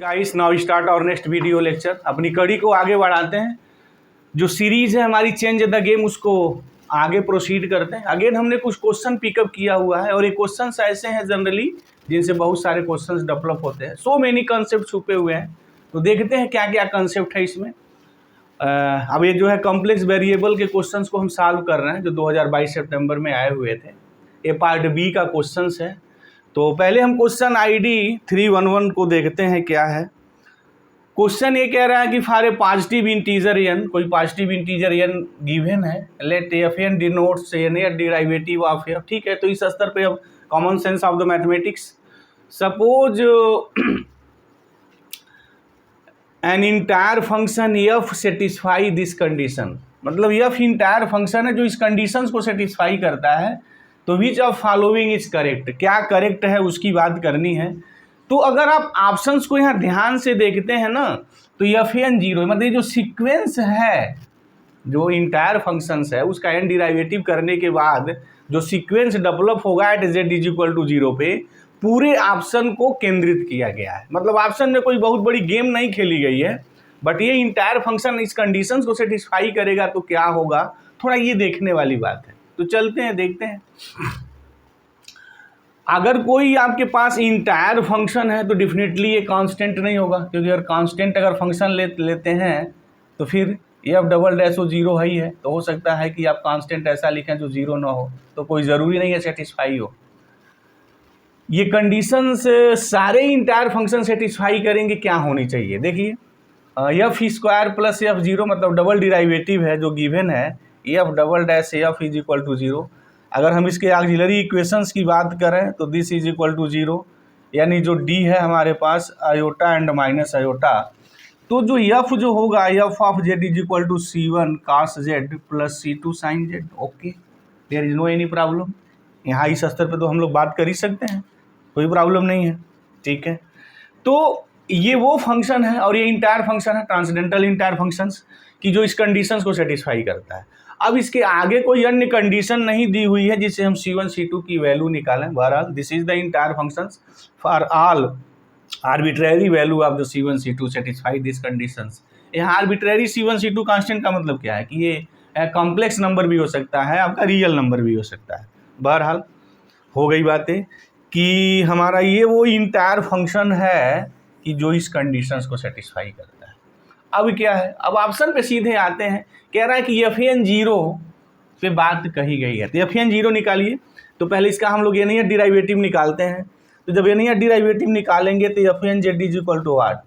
Guys now start और next video lecture. अपनी कड़ी को आगे बढ़ाते हैं। जो सीरीज है हमारी चेंज द गेम, उसको आगे प्रोसीड करते हैं। अगेन हमने कुछ क्वेश्चन पिकअप किया हुआ है और ये क्वेश्चंस ऐसे हैं जनरली जिनसे बहुत सारे क्वेश्चंस डेवलप होते हैं। सो मेनी कंसेप्ट छुपे हुए हैं, तो देखते हैं क्या क्या कंसेप्ट है इसमें। अब ये जो है कॉम्प्लेक्स वेरिएबल के क्वेश्चंस को हम सॉल्व कर रहे हैं, जो 2022 सितंबर में आए हुए थे। ये पार्ट बी का क्वेश्चंस है। तो पहले हम क्वेश्चन आईडी 311 को देखते हैं क्या है। क्वेश्चन ये कह रहा है कि for a positive integer n, कोई पॉजिटिव इंटीजर एन गिवन है, let f n denotes n a derivative of f. ठीक है, तो इस स्तर पे अब common sense of the mathematics. Suppose an entire function f satisfy this condition, मतलब एफ इंटायर फंक्शन है जो इस कंडीशंस को सेटिस्फाई करता है। तो which of following is correct, क्या करेक्ट है उसकी बात करनी है। तो अगर आप ऑप्शंस को यहाँ ध्यान से देखते हैं ना, तो एफ एन जीरो, मतलब जो सीक्वेंस है, जो इंटायर फंक्शंस है उसका एन डिराइवेटिव करने के बाद जो सीक्वेंस डेवलप होगा at z is equal to zero पे, पूरे ऑप्शन को केंद्रित किया गया है। मतलब ऑप्शन में कोई बहुत बड़ी गेम नहीं खेली गई है, बट ये इंटायर फंक्शन इस कंडीशंस को सेटिस्फाई करेगा तो क्या होगा, थोड़ा ये देखने वाली बात है। तो चलते हैं, देखते हैं। अगर कोई आपके पास इंटायर फंक्शन है तो डेफिनेटली ये कांस्टेंट नहीं होगा, क्योंकि अगर कांस्टेंट अगर फंक्शन लेते हैं तो फिर एफ डबल डैश वो जीरो ही है। तो हो सकता है कि आप कांस्टेंट ऐसा लिखें जो जीरो ना हो, तो कोई ज़रूरी नहीं है सेटिस्फाई हो। ये कंडीशंस सारे इंटायर फंक्शन सेटिस्फाई करेंगे, क्या होनी चाहिए देखिए। F square plus f zero, मतलब डबल डिराइवेटिव है जो गिवन है, f double dash f is equal to zero. अगर हम इसके ऑक्सिलरी इक्वेशंस की बात करें तो this is equal to zero, यानी जो डी है हमारे पास आयोटा एंड माइनस आयोटा। तो जो एफ जो होगा, f of z is equal to c one cos z plus c two sine z. Okay, there is no any problem. यहाँ इस स्तर पे तो हम लोग बात कर ही सकते हैं, कोई प्रॉब्लम नहीं है। ठीक है, तो ये वो फंक्शन है और ये इंटायर फंक्शन है, ट्रांसडेंटल इंटायर फंक्शंस की, जो इस कंडीशंस को सेटिस्फाई करता है। अब इसके आगे कोई अन्य कंडीशन नहीं दी हुई है जिससे हम C1 C2 की वैल्यू निकालें। बहरहाल this is the entire functions for all arbitrary value of the C1 C2 satisfy this conditions. यहाँ आर्बिट्रेरी C1 C2 कांस्टेंट का मतलब क्या है कि ये कॉम्प्लेक्स नंबर भी हो सकता है, आपका रियल नंबर भी हो सकता है। बहरहाल हो गई बातें कि हमारा ये वो इंटायर फंक्शन है कि जो इस कंडीशंस को सेटिस्फाई करता है। अब क्या है, अब ऑप्शन पे सीधे आते हैं। कह रहा है कि एफ एन जीरो पे बात कही गई है, तो एफ एन जीरो निकालिए। तो पहले इसका हम लोग एन डिराइवेटिव निकालते हैं। तो जब एन डिराइवेटिव निकालेंगे तो f n z is equal to what,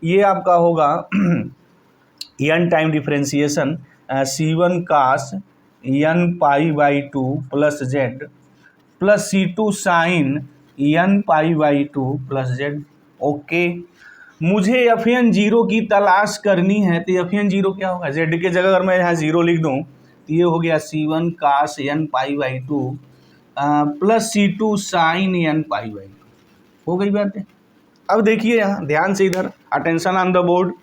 ये आपका होगा n time differentiation c one cos n pi by two plus z plus c two sine n pi by two plus z. Okay, मुझे f n zero की तलाश करनी है, तो f n zero क्या होगा, जेड के जगह अगर मैं यहाँ जीरो लिख दूँ तो ये हो गया c one cos n pi by two plus c two sine n pi by two. हो गई बात है। अब देखिए यहाँ ध्यान से, इधर अटेंशन ऑन द बोर्ड,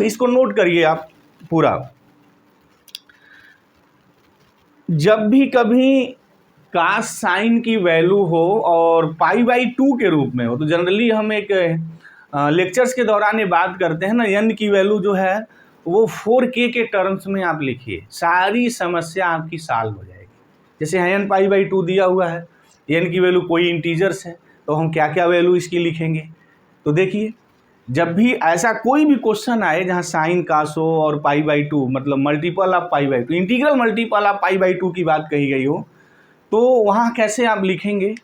इसको नोट करिए आप पूरा। जब भी कभी कास साइन की वैल्यू हो और पाई बाई टू के रूप में हो, तो जनरली हम एक लेक्चर्स के दौरान ये बात करते हैं ना, एन की वैल्यू जो है वो 4K के टर्म्स में आप लिखिए, सारी समस्या आपकी सॉल्व हो जाएगी। जैसे यहाँ एन पाई बाई टू दिया हुआ है, एन की वैल्यू कोई इंटीजर्स है, तो हम क्या क्या वैल्यू इसकी लिखेंगे। तो देखिए, जब भी ऐसा कोई भी क्वेश्चन आए जहाँ साइन कास हो और पाई बाई टू, मतलब multiple of pi by to, integral multiple of pi by to की बात कही गई हो, तो वहाँ कैसे आप लिखेंगे,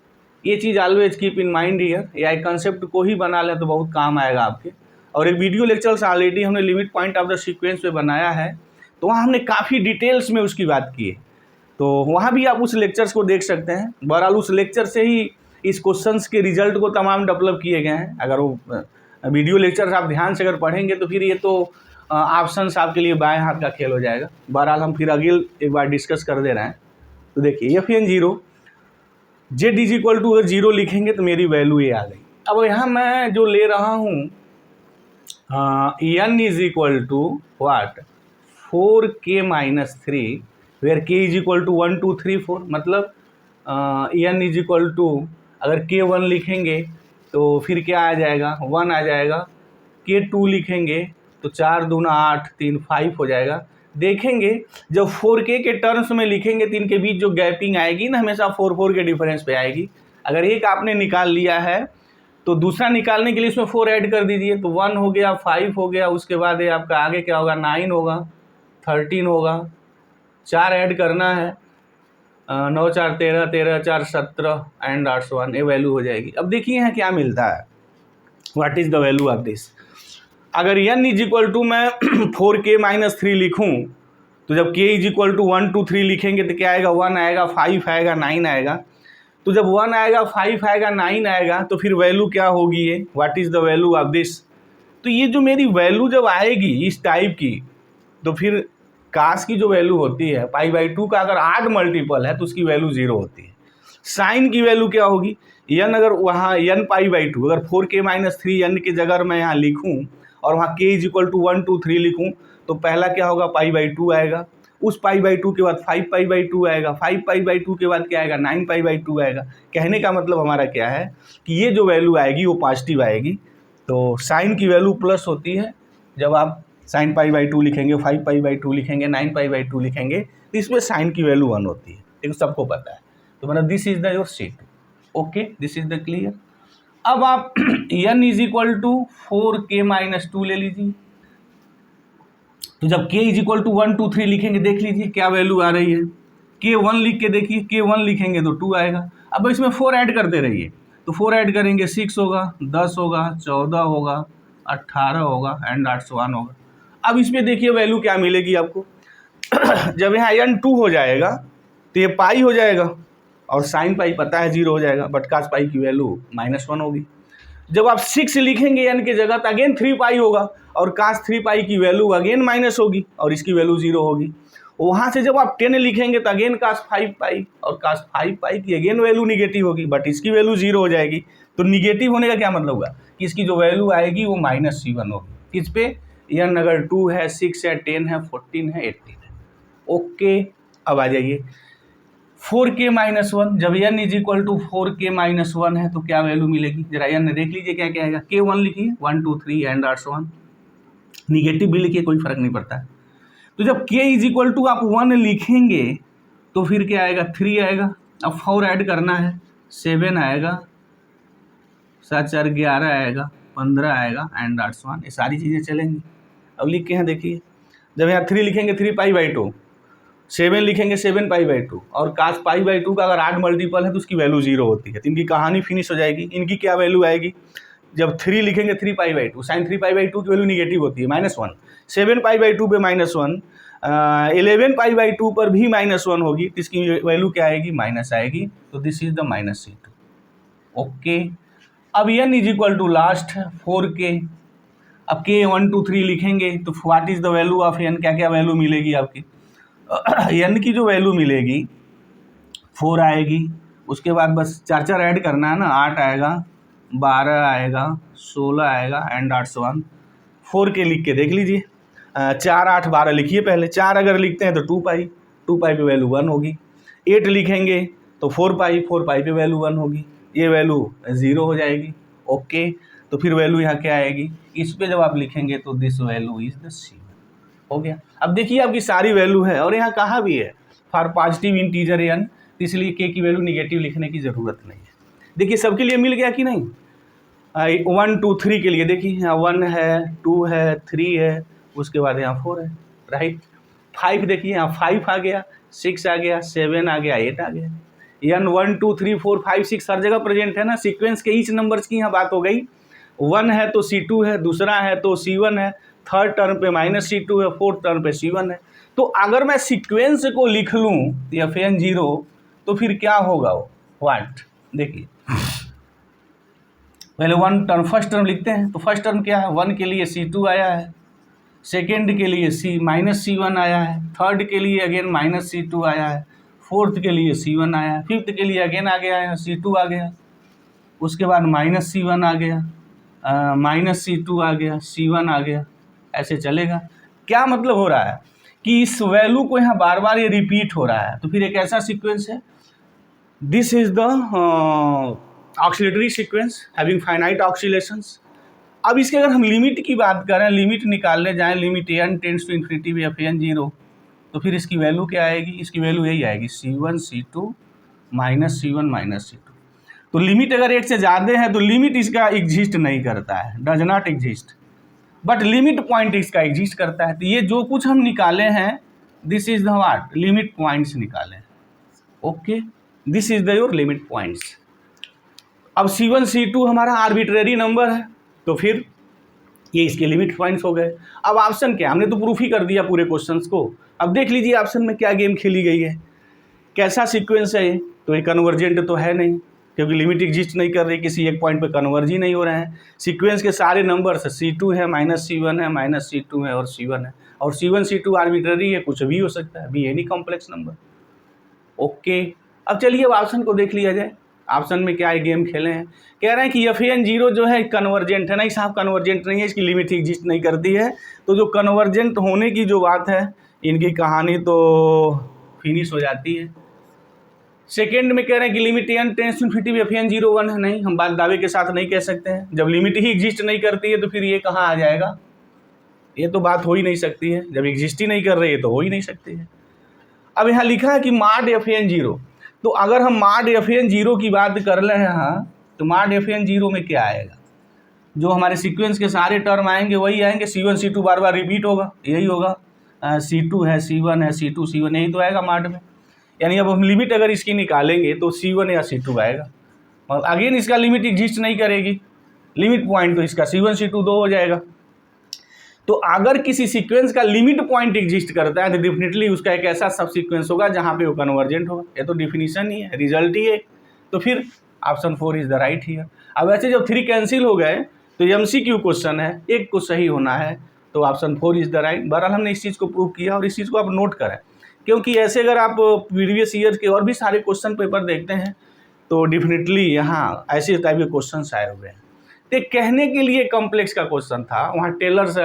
ये चीज़ always keep in mind here. या एक कंसेप्ट को ही बना लें तो बहुत काम आएगा आपके। और एक वीडियो लेक्चर्स ऑलरेडी हमने limit point of the sequence पे बनाया है, तो वहाँ हमने काफ़ी डिटेल्स में उसकी बात की है, तो वहाँ भी आप उस लेक्चर्स को देख सकते हैं। बहरहाल उस लेक्चर से ही इस क्वेश्चंस के रिजल्ट को तमाम डेवलप किए गए हैं। अगर वो वीडियो लेक्चर्स आप ध्यान से अगर पढ़ेंगे तो फिर ये तो ऑप्शंस आपके लिए बाएँ हाथ का खेल हो जाएगा। बहरहाल हम फिर अगले एक बार डिस्कस कर दे रहे हैं। तो देखिए f n zero z is equal to, अगर जीरो लिखेंगे तो मेरी वैल्यू ये आ गई। अब यहाँ मैं जो ले रहा हूँ n is equal to what 4K minus 3, where K is equal to 1 2 3 4, मतलब एन इज इक्वल टू, अगर K1 लिखेंगे तो फिर क्या आ जाएगा, 1 आ जाएगा। K2 लिखेंगे तो 4 दूना 8, 3 5 हो जाएगा। देखेंगे जब 4K के टर्म्स में लिखेंगे तो इनके बीच जो गैपिंग आएगी ना, हमेशा 4 के डिफरेंस पे आएगी। अगर एक आपने निकाल लिया है तो दूसरा निकालने के लिए इसमें 4 ऐड कर दीजिए, तो 1 हो गया, 5 हो गया, उसके बाद ये आपका आगे क्या होगा, 9 होगा, 13 होगा, 4 ऐड करना है, 9 4 13, 13 4 17 एंड 801, ये वैल्यू हो जाएगी। अब देखिए यहाँ क्या मिलता है, what is the value of this. अगर n इज इक्वल टू मैं 4K - 3 लिखूँ, तो जब k इज इक्वल टू 1 2 3 लिखेंगे तो क्या आएगा, 1 आएगा, 5 आएगा, 9 आएगा। तो जब 1 आएगा, 5 आएगा, 9 आएगा, तो फिर वैल्यू क्या होगी, ये what is the value of this. तो ये जो मेरी वैल्यू जब आएगी इस टाइप की, तो फिर कास की जो वैल्यू होती है π/2 का अगर 8 मल्टीपल है तो उसकी वैल्यू 0 होती है। साइन की वैल्यू क्या होगी, n अगर वहाँ n π/2 अगर 4K - 3 n की जगह मैं यहाँ लिखूँ और वहाँ k इज इक्वल टू 1 2 3 लिखूँ, तो पहला क्या होगा, π/2 आएगा, उस π/2 के बाद 5 π/2 आएगा, 5 π/2 के बाद क्या आएगा, 9 π/2 आएगा। कहने का मतलब हमारा क्या है कि ये जो वैल्यू आएगी वो पॉजिटिव आएगी। तो साइन की वैल्यू प्लस होती है जब आप साइन π/2 लिखेंगे, 5 π/2 लिखेंगे, 9 π/2 लिखेंगे, तो इसमें साइन की वैल्यू 1 होती है, देखो सबको पता है। तो मतलब this is the your C2, okay, this is the clear. अब आप n is equal to 4K - 2 ले लीजिए, तो जब k इज इक्वल टू 1 2 3 लिखेंगे, देख लीजिए क्या वैल्यू आ रही है, K1 लिख के देखिए, K1 लिखेंगे तो 2 आएगा। अब इसमें 4 ऐड करते रहिए, तो 4 ऐड करेंगे, 6 होगा, 10 होगा, 14 होगा, 18 होगा एंड 801 होगा। अब इसमें देखिए वैल्यू क्या मिलेगी आपको जब यहाँ n 2 हो जाएगा तो ये पाई हो जाएगा, और साइन पाई पता है 0 हो जाएगा, बट कास पाई की वैल्यू -1 होगी। जब आप 6 लिखेंगे n की जगह तो अगेन 3 पाई होगा, और कास 3 पाई की वैल्यू अगेन माइनस होगी, और इसकी वैल्यू 0 होगी। वहाँ से जब आप 10 लिखेंगे तो अगेन कास 5 पाई, और कास 5 पाई की अगेन वैल्यू निगेटिव होगी, बट इसकी वैल्यू 0 हो जाएगी। तो निगेटिव होने का क्या मतलब होगा कि इसकी जो वैल्यू आएगी वो -C1 होगी। किस पे, n अगर 2 है, 6 है, 10 है, 14 है, 18 है, ओके। अब आ जाइए 4K - 1, जब n is equal to 4K - 1 है तो क्या वैल्यू मिलेगी, जरा n देख लीजिए क्या क्या आएगा। K1 लिखिए, 1 2 3 एंड 801, निगेटिव भी लिखिए, कोई फर्क नहीं पड़ता है। तो जब k इज इक्वल टू आप 1 लिखेंगे तो फिर क्या आएगा, 3 आएगा। अब 4 ऐड करना है, 7 आएगा, 7 4 11 आएगा, 15 आएगा एंड 801, ये सारी चीज़ें चलेंगी। अब लिख के यहाँ देखिए, जब यहाँ 3 लिखेंगे 3 π/2, 7 लिखेंगे 7 π/2, और कास π/2 का अगर 8 मल्टीपल है तो उसकी वैल्यू 0 होती है। तो इनकी कहानी फिनिश हो जाएगी। इनकी क्या वैल्यू आएगी, जब 3 लिखेंगे 3 π/2, साइन 3 π/2 की वैल्यू निगेटिव होती है, -1, 7 π/2 पे -1, 11 π/2 पर भी -1 होगी, तो इसकी वैल्यू क्या आएगी, माइनस आएगी। तो this is the -C2, okay. अब n is equal to last है 4K। अब K 1 2 3 लिखेंगे तो what is the value of n, क्या क्या वैल्यू मिलेगी आपकी n की जो वैल्यू मिलेगी 4 आएगी, उसके बाद बस 4 4 ऐड करना है ना, 8 आएगा, 12 आएगा, 16 आएगा एंड 801। 4K लिख के देख लीजिए, 4 8 12 लिखिए पहले, 4 अगर लिखते हैं तो 2 पाई पे वैल्यू 1 होगी। 8 लिखेंगे तो 4 पाई पे वैल्यू 1 होगी, ये वैल्यू 0 हो जाएगी, ओके। तो फिर वैल्यू यहाँ क्या आएगी, इस पे जब आप लिखेंगे तो this value is the C1, हो गया। अब देखिए आपकी सारी वैल्यू है, और यहाँ कहाँ भी है फॉर पॉजिटिव इंटीजर n, तो इसलिए k की वैल्यू निगेटिव लिखने की ज़रूरत नहीं है। देखिए सबके लिए मिल गया कि नहीं, 1 2 3 के लिए देखिए यहाँ 1 है, 2 है, 3 है, उसके बाद यहाँ 4 है, राइट। 5 देखिए यहाँ 5 आ गया, 6 आ गया, 7 आ गया, 8 आ गया। n 1 2 3 4 5 6 हर जगह प्रेजेंट है ना, सीक्वेंस के ईच नंबर्स की यहाँ बात हो गई। 1 है तो C2 है, दूसरा है तो C1 है, थर्ड टर्म पे -C2 है, फोर्थ टर्म पे C1 है। तो अगर मैं सीक्वेंस को लिख लूँ या फिर 0, तो फिर क्या होगा वो, व्हाट, देखिए पहले 1 टर्म फर्स्ट टर्म लिखते हैं। तो फर्स्ट टर्म क्या है, 1 के लिए C2 आया है, सेकेंड के लिए -C1 आया है, थर्ड के लिए अगेन -C2 आया है, फोर्थ के लिए C1 आया है, फिफ्थ के लिए अगेन आ गया है C2 आ गया, उसके बाद -C1 आ गया, -C2 आ गया, C1 आ गया, ऐसे चलेगा। क्या मतलब हो रहा है कि इस वैल्यू को यहाँ बार बार ये रिपीट हो रहा है, तो फिर एक ऐसा सीक्वेंस है, this is the oscillatory sequence having finite oscillations. अब इसके अगर हम लिमिट की बात करें, लिमिट निकालने जाएँ, limit n tends to infinity भी fn 0, तो फिर इसकी वैल्यू क्या आएगी? इसकी वैल्यू यही आएगी C1 C2 minus C1 minus C2। तो लिमिट अगर एक से ज़्यादा है तो लिमिट इसका एग्जिस्ट नहीं करता है, does not exist, but limit point इसका एग्जिस्ट करता है। तो ये जो कुछ हम निकाले हैं, this is the what, limit points निकाले। Okay, this is the your limit points. अब C1 C2 हमारा आर्बिट्रेरी नंबर है, तो फिर ये इसके लिमिट पॉइंट्स हो गए। अब ऑप्शन क्या, हमने तो प्रूफ ही कर दिया पूरे क्वेश्चंस को। अब देख लीजिए ऑप्शन में क्या गेम खेली गई है, कैसा सीक्वेंस है ये। तो ये कन्वर्जेंट तो है नहीं, क्योंकि लिमिट एग्जिस्ट नहीं कर रही, किसी एक पॉइंट पे कन्वर्ज ही नहीं हो रहे हैं। सीक्वेंस के सारे नंबर्स C2 है, माइनस C1 है, माइनस C2 है और C1 है, और C1 C2 आर्बिट्ररी है, कुछ भी हो सकता है, be any complex number. Okay, अब चलिए अब ऑप्शन को देख लिया जाए। ऑप्शन में क्या गेम खेले हैं, कह रहे हैं कि FN 0 जो है कन्वर्जेंट है। नहीं साहब, कन्वर्जेंट नहीं है, इसकी लिमिट एग्जिस्ट नहीं करती है। तो जो कन्वर्जेंट होने की जो बात है, इनकी कहानी तो फिनिश हो जाती है। सेकेंड में कह रहे हैं कि limit n tends to infinity FN 0 1 है। नहीं, हम बात दावे के साथ नहीं कह सकते हैं। जब लिमिट ही एग्जिस्ट नहीं करती है तो फिर ये कहाँ आ जाएगा? ये तो बात हो ही नहीं सकती है, जब एग्जिस्ट ही नहीं कर रही है तो हो ही नहीं सकती है। अब यहाँ लिखा है कि माड FN 0, तो अगर हम माड FN 0 की बात कर रहे हैं यहाँ, तो माड FN 0 में क्या आएगा? जो हमारे सीक्वेंस के सारे टर्म आएंगे वही आएंगे। C1 C2 बार बार रिपीट होगा, यही होगा। C2 है, C1 है, C2 C1, यही तो आएगा माड में। यानी अब हम लिमिट अगर इसकी निकालेंगे तो C1 या C2 आएगा, और अगेन इसका लिमिट एग्जिस्ट नहीं करेगी। लिमिट पॉइंट तो इसका C1 C2 2 हो जाएगा। तो अगर किसी सीक्वेंस का लिमिट पॉइंट एग्जिस्ट करता है तो डेफिनेटली उसका एक ऐसा सब सीक्वेंस होगा जहाँ पे वो कन्वर्जेंट होगा। ये तो डिफिनीशन ही है, रिजल्ट ही है। तो फिर option 4 is the right here. अब ऐसे जब 3 कैंसिल हो गए तो MCQ क्वेश्चन है, एक को सही होना है, तो ऑप्शन 4 इज द राइट। बहरहाल हमने इस चीज़ को प्रूव किया, और इस चीज़ को आप नोट करें, क्योंकि ऐसे अगर आप प्रीवियस ईयर के और भी सारे क्वेश्चन पेपर देखते हैं तो डेफिनेटली यहाँ ऐसे टाइप के क्वेश्चन आए हुए हैं। तो कहने के लिए कॉम्प्लेक्स का क्वेश्चन था, वहाँ टेलर्स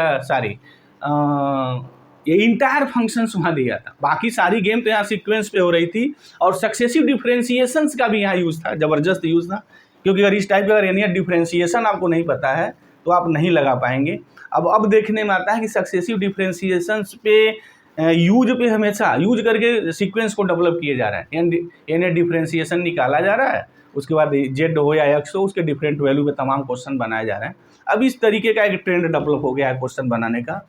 ये इंटायर फंक्शंस वहाँ दिया था। बाकी सारी गेम तो यहाँ सीक्वेंस पे हो रही थी, और सक्सेसिव डिफरेंशिएशंस का भी यहाँ यूज़ था, ज़बरदस्त यूज़ था। क्योंकि अगर इस टाइप का अगर एनियर डिफरेंशिएशन आपको नहीं पता है तो आप नहीं लगा पाएंगे। अब देखने में आता है कि सक्सेसिव डिफरेंशिएशंस पे यूज पे हमेशा यूज करके सीक्वेंस को डेवलप किए जा रहे हैं। एनियर डिफरेंशिएशन निकाला जा रहा है, उसके बाद Z हो या X हो, उसके डिफरेंट वैल्यू पे तमाम क्वेश्चन बनाए जा रहे हैं। अब इस तरीके का एक ट्रेंड डेवलप हो गया है क्वेश्चन बनाने का।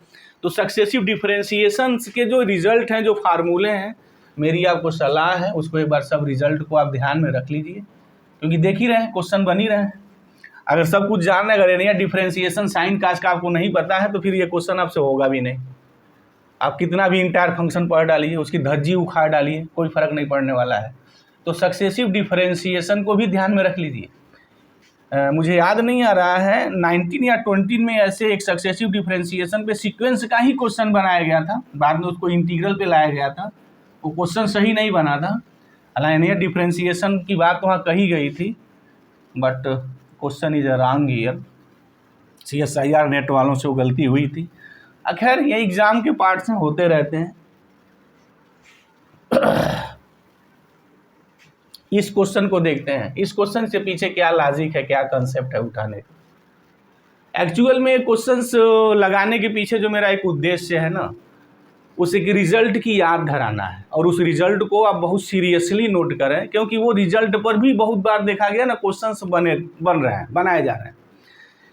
तो सक्सेसिव डिफरेंशिएशंस के जो रिजल्ट हैं, जो फार्मूले हैं, मेरी आपको सलाह है उसको एक बार सब रिजल्ट को आप ध्यान में रख लीजिए, क्योंकि देख ही रहे हैं क्वेश्चन बन ही रहे हैं। अगर सब कुछ जान रहे, अगर एनियर डिफरेंशिएशन साइन कास का आपको नहीं पता है तो फिर ये क्वेश्चन आपसे होगा भी नहीं। आप कितना भी इंटायर फंक्शन पढ़ डालिए, उसकी धज्जी उखाड़ डालिए, कोई फर्क नहीं पड़ने वाला है। तो सक्सेसिव डिफरेंशिएशन को भी ध्यान में रख लीजिए। मुझे याद नहीं आ रहा है 19 या 20 में ऐसे एक सक्सेसिव डिफरेंशिएशन पे सीक्वेंस का ही क्वेश्चन बनाया गया था, बाद में उसको इंटीग्रल पे लाया गया था। वो क्वेश्चन सही नहीं बना था, हालांकि एनियर डिफरेंशिएशन की बात वहाँ कही गई थी, but question is wrong here. CSIR net वालों से वो गलती हुई थी। खैर ये एग्ज़ाम के पार्ट्स में होते रहते हैं। इस क्वेश्चन को देखते हैं, इस क्वेश्चन से पीछे क्या लॉजिक है, क्या कंसेप्ट है उठाने का। एक्चुअल में क्वेश्चंस लगाने के पीछे जो मेरा एक उद्देश्य है ना, उसे कि रिजल्ट की याद धराना है, और उस रिजल्ट को आप बहुत सीरियसली नोट करें, क्योंकि वो रिजल्ट पर भी बहुत बार देखा गया ना क्वेश्चंस बन रहे हैं, बनाए जा रहे हैं।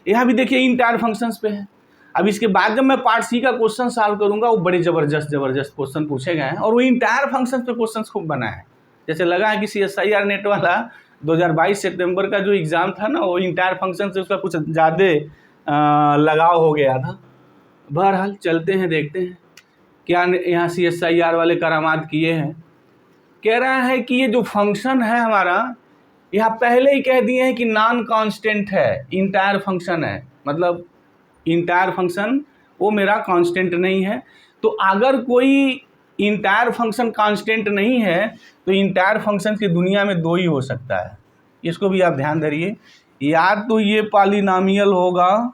यहाँ भी देखिए इंटायर फंक्शंस पे है। अब इसके बाद जब मैं पार्ट C का क्वेश्चन सॉल्व करूँगा, वो बड़े ज़बरदस्त क्वेश्चन पूछे गए हैं, और वो इंटायर फंक्शंस पे क्वेश्चन खूब बनाए हैं। जैसे लगा है कि CSIR नेट वाला 2022 सितंबर का जो एग्ज़ाम था ना, वो इंटायर फंक्शन से उसका कुछ ज़्यादा लगाव हो गया था। बहरहाल चलते हैं, देखते हैं क्या यहाँ CSIR वाले करामात किए हैं। कह रहा है कि ये जो फंक्शन है हमारा, यहाँ पहले ही कह दिए हैं कि नॉन कांस्टेंट है, इंटायर फंक्शन है, मतलब इंटायर फंक्शन वो मेरा कांस्टेंट नहीं है। तो अगर कोई इंटायर फंक्शन कांस्टेंट नहीं है तो इंटायर फंक्शन की दुनिया में 2 ही हो सकता है। इसको भी आप ध्यान धरिए, या तो ये पॉलिनॉमियल होगा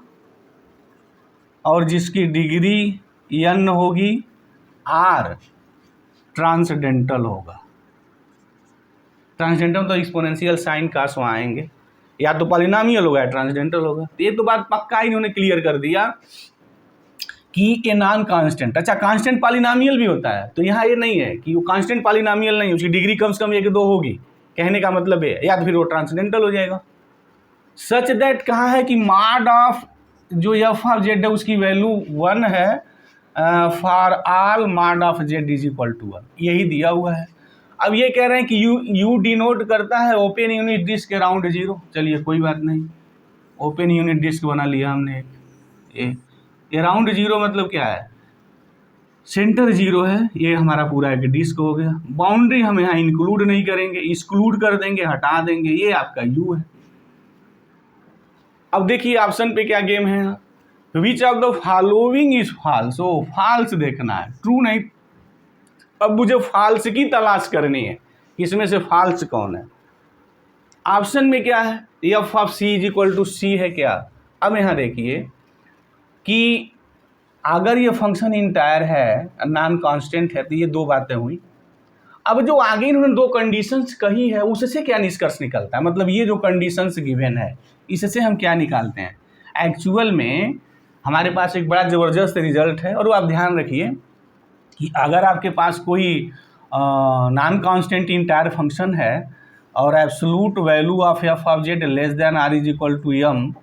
और जिसकी डिग्री n होगी, r ट्रांसडेंटल होगा। ट्रांसडेंटल तो एक्सपोनेंशियल साइन कास वहाँ आएंगे, या तो पॉलिनॉमियल होगा या ट्रांसडेंटल होगा। तो ये तो बात पक्का इन्होंने क्लियर कर दिया कि ये नॉन कांस्टेंट। अच्छा, कांस्टेंट पॉलिनॉमियल भी होता है, तो यहाँ ये नहीं है कि वो कांस्टेंट पॉलिनॉमियल नहीं, उसकी डिग्री कम से कम 1 2 होगी, कहने का मतलब है, या तो फिर वो ट्रांसडेंटल हो जाएगा। सच दैट कहा है कि मॉड ऑफ जो एफ ऑफ जेड है उसकी वैल्यू 1 है for all mod of z is equal to 1, यही दिया हुआ है। अब ये कह रहे हैं कि यू डिनोट करता है ओपन यूनिट डिस्क अराउंड 0। चलिए कोई बात नहीं, ओपन यूनिट डिस्क बना लिया हमने एक। अराउंड 0 मतलब क्या है, सेंटर 0 है, ये हमारा पूरा एक डिस्क हो गया। बाउंड्री हम यहाँ इंक्लूड नहीं करेंगे, एक्सक्लूड कर देंगे, हटा देंगे, ये आपका यू है। अब देखिए ऑप्शन पे क्या गेम है, which of the following is false. Oh false देखना है, ट्रू नहीं। अब मुझे फॉल्स की तलाश करनी है, इसमें से फॉल्स कौन है। ऑप्शन में क्या है, f of c is equal to c है क्या। अब यहाँ देखिए कि अगर ये फंक्शन इंटायर है, नॉन कांस्टेंट है, तो ये दो बातें हुई। अब जो आगे इन्होंने दो कंडीशंस कही है उससे क्या निष्कर्ष निकलता है, मतलब ये जो कंडीशंस गिवन है इससे हम क्या निकालते हैं। एक्चुअल में हमारे पास एक बड़ा ज़बरदस्त रिजल्ट है, और वो आप ध्यान रखिए कि अगर आपके पास कोई नॉन कांस्टेंट इंटायर फंक्शन है और absolute value of f of z less than r is equal to m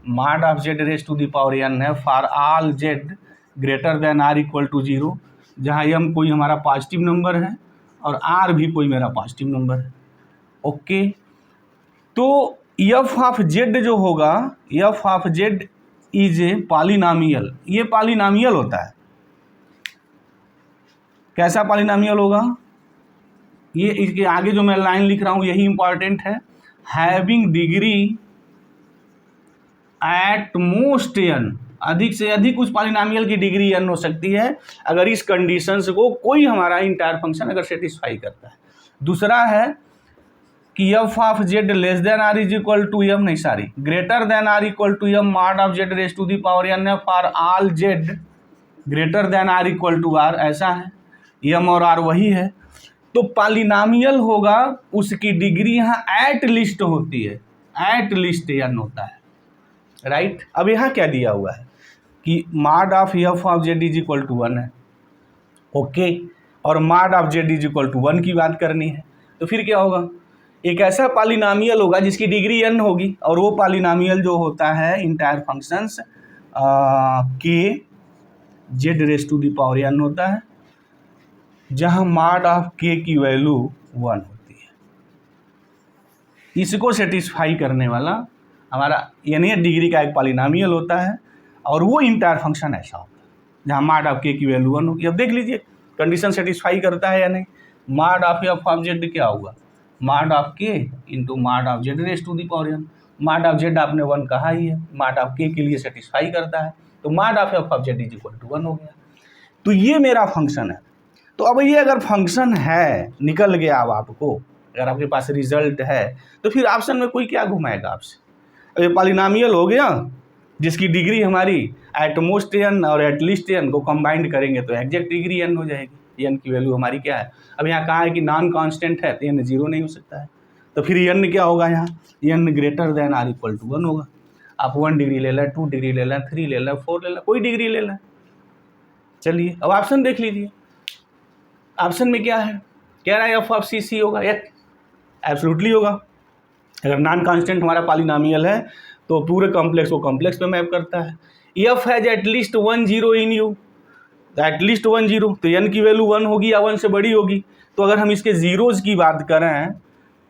mod of z raise to the power n है for all z greater than are equal to 0, जहाँ M कोई हमारा positive number है और are भी कोई मेरा positive number है। ओके, तो एफ ऑफ जेड जो होगा, f of z is a polynomial. ये पॉलिनॉमियल होता है। कैसा पॉलिनॉमियल होगा, ये इसके आगे जो मैं लाइन लिख रहा हूं यही इंपॉर्टेंट है। Having degree at most n, अधिक से अधिक उस पॉलिनॉमियल की डिग्री एन हो सकती है अगर इस कंडीशंस को कोई हमारा इंटायर फंक्शन अगर सेटिस्फाई करता है। दूसरा है कि f of z less than r is equal to m, नहीं sorry, greater than are equal to m mod of z raise to the power n है for all z greater than are equal to r, ऐसा है, M और are वही है। तो polynomial होगा उसकी डिग्री यहाँ एट लिस्ट होती है, एट लिस्ट एन होता है, राइट। अब यहाँ क्या दिया हुआ है कि mod of f of z is equal to 1 है, ओके, और mod of z is equal to 1 की बात करनी है। तो फिर क्या होगा, एक ऐसा पॉलिनॉमियल होगा जिसकी डिग्री n होगी, और वो पॉलिनॉमियल जो होता है इंटायर फंक्शंस के z raise to the power n होता है, जहां मॉड ऑफ k की वैल्यू 1 होती है। इसको सेटिस्फाई करने वाला हमारा यानी डिग्री का एक पॉलिनॉमियल होता है, और वो इंटायर फंक्शन ऐसा होता है जहाँ मॉड ऑफ k की वैल्यू 1 होगी। अब देख लीजिए कंडीशन सेटिस्फाई करता है या नहीं। Mod of f of z क्या होगा, mod of k into mod of z raise to the power n। Mod of z आपने 1 कहा ही है, मॉड ऑफ k के लिए सेटिस्फाई करता है, तो mod of f of z is equal to 1 हो गया। तो ये मेरा फंक्शन है। तो अब ये अगर फंक्शन है, निकल गया अब आपको, अगर आपके पास रिजल्ट है, तो फिर ऑप्शन में कोई क्या घुमाएगा आपसे। अब ये पॉलिनॉमियल हो गया जिसकी डिग्री हमारी एटमोस्ट एन और एटलीस्ट एन को कंबाइंड करेंगे तो एग्जैक्ट डिग्री एन हो जाएगी। एन की वैल्यू हमारी क्या है, अब यहाँ कहा है कि नॉन कांस्टेंट है तो एन 0 नहीं हो सकता है, तो फिर एन क्या होगा, यहाँ n greater than are equal to 1 होगा। आप 1 डिग्री ले लें, 2 डिग्री ले लें, 3 ले लें, 4 ले लें, कोई डिग्री ले लें। चलिए अब ऑप्शन देख लीजिए, ऑप्शन में क्या है, कह रहा है एफ ऑफ सी सी होगा, एब्सोल्युटली होगा। अगर नॉन कांस्टेंट हमारा पॉलिनॉमियल है तो पूरे कॉम्प्लेक्स को कॉम्प्लेक्स पे मैप करता है। F has at least 1 0 in you, at least 1 0, तो एन की वैल्यू 1 होगी या 1 से बड़ी होगी। तो अगर हम इसके जीरोज़ की बात करें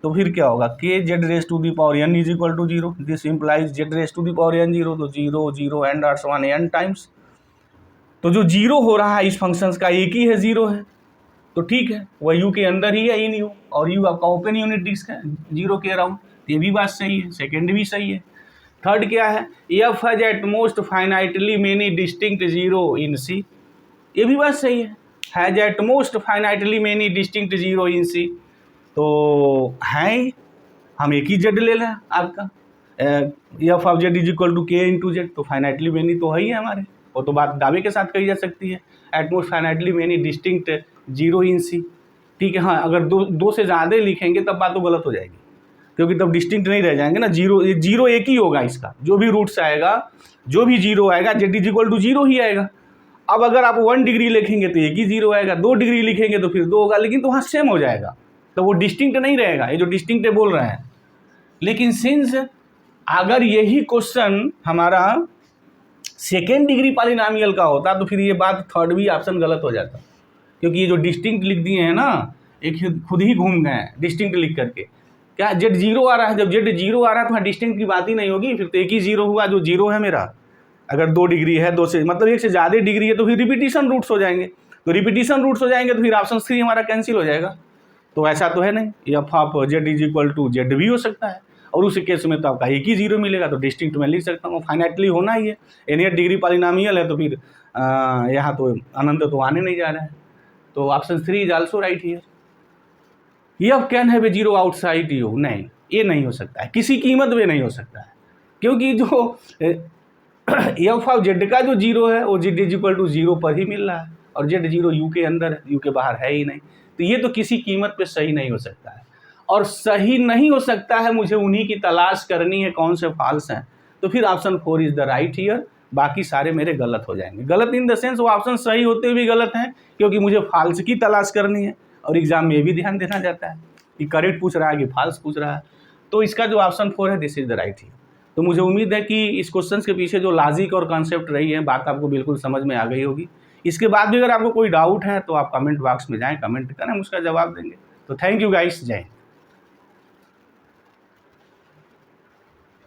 तो फिर क्या होगा, k z raise to the power n is equal to 0, this implies z raise to the power n 0, तो 0 0 एंड आर्ट्स 1 एन टाइम्स। तो जो 0 हो रहा है इस फंक्शंस का एक ही है, 0 है, तो ठीक है, वह यू के अंदर ही है इन यू, और यू आपका ओपन यूनिट डिस्क है 0 के अराउंड, ये भी बात सही है। सेकेंड भी सही है। थर्ड क्या है, f has at most finitely many distinct 0 in c, ये भी बात सही है, has at most finitely many distinct 0 in c. तो है, हम एक ही जेड ले लें आपका, f of z is equal to k into z, तो फाइनाइटली मेनी तो है ही है हमारे, वो तो बात दावे के साथ कही जा सकती है, eight most finitely many distinct 0 in सी। ठीक है, हाँ, अगर दो से ज़्यादा लिखेंगे तब बात तो गलत हो जाएगी। क्योंकि तब डिस्टिंक्ट नहीं रह जाएंगे ना, जीरो एक ही होगा इसका, जो भी रूट्स आएगा, जो भी जीरो आएगा z इक्वल टू जीरो ही आएगा। अब अगर आप 1 डिग्री लिखेंगे तो एक ही जीरो आएगा, 2 डिग्री लिखेंगे तो फिर 2 होगा, लेकिन तो वहाँ सेम हो जाएगा, तो वो डिस्टिंक्ट नहीं रहेगा, ये जो डिस्टिंक्ट बोल रहे हैं। लेकिन सिंस अगर यही क्वेश्चन हमारा सेकेंड डिग्री पॉलिनोमियल का होता तो फिर ये बात थर्ड भी ऑप्शन गलत हो जाता, क्योंकि ये जो डिस्टिंक्ट लिख दिए हैं ना, एक खुद ही घूम गए हैं डिस्टिंक्ट लिख करके। क्या z जीरो आ रहा है? जब z जीरो आ रहा है तो वहाँ डिस्टिंक्ट की बात ही नहीं होगी, फिर तो एक ही जीरो हुआ जो जीरो है मेरा। अगर 2 डिग्री है, 2 से मतलब 1 से ज़्यादा डिग्री है तो फिर रिपीटिशन रूट्स हो जाएंगे, तो रिपीटिशन रूट्स हो जाएंगे तो फिर ऑप्शन 3 हमारा कैंसिल हो जाएगा। तो ऐसा तो है नहीं, f of z is equal to z भी हो सकता है, और उस केस में तो आपका एक ही जीरो मिलेगा, तो डिस्टिंक्ट में लिख सकता हूँ, फाइनाइटली होना ही है, एनी डिग्री पॉलिनोमियल है तो फिर यहाँ तो अनंत तो आने नहीं जा रहा है। तो option 3 is also right here. F can have a zero outside you, नहीं ये नहीं हो सकता है, किसी कीमत में नहीं हो सकता है, क्योंकि जो एफ ऑफ जेड का जो जीरो है वो z is equal to zero पर ही मिल रहा है, और जेड जीरो यू के अंदर है, यू के बाहर है ही नहीं, तो ये तो किसी कीमत पे सही नहीं हो सकता है। और सही नहीं हो सकता है, मुझे उन्हीं की तलाश करनी है कौन से फॉल्स हैं, तो फिर option 4 is the right here, बाकी सारे मेरे गलत हो जाएंगे। गलत इन द सेंस वो ऑप्शन सही होते हुए भी गलत हैं, क्योंकि मुझे फॉल्स की तलाश करनी है, और एग्जाम में भी ध्यान देना जाता है कि करेक्ट पूछ रहा है कि फॉल्स पूछ रहा है। तो इसका जो ऑप्शन 4 है this is the right here. तो मुझे उम्मीद है कि इस क्वेश्चन के पीछे जो लॉजिक और कॉन्सेप्ट रही है, बात आपको बिल्कुल समझ में आ गई होगी। इसके बाद भी अगर आपको कोई डाउट है तो आप कमेंट बॉक्स में जाएं, कमेंट करें, हम उसका जवाब देंगे। तो थैंक यू गाइस, जय हिंद।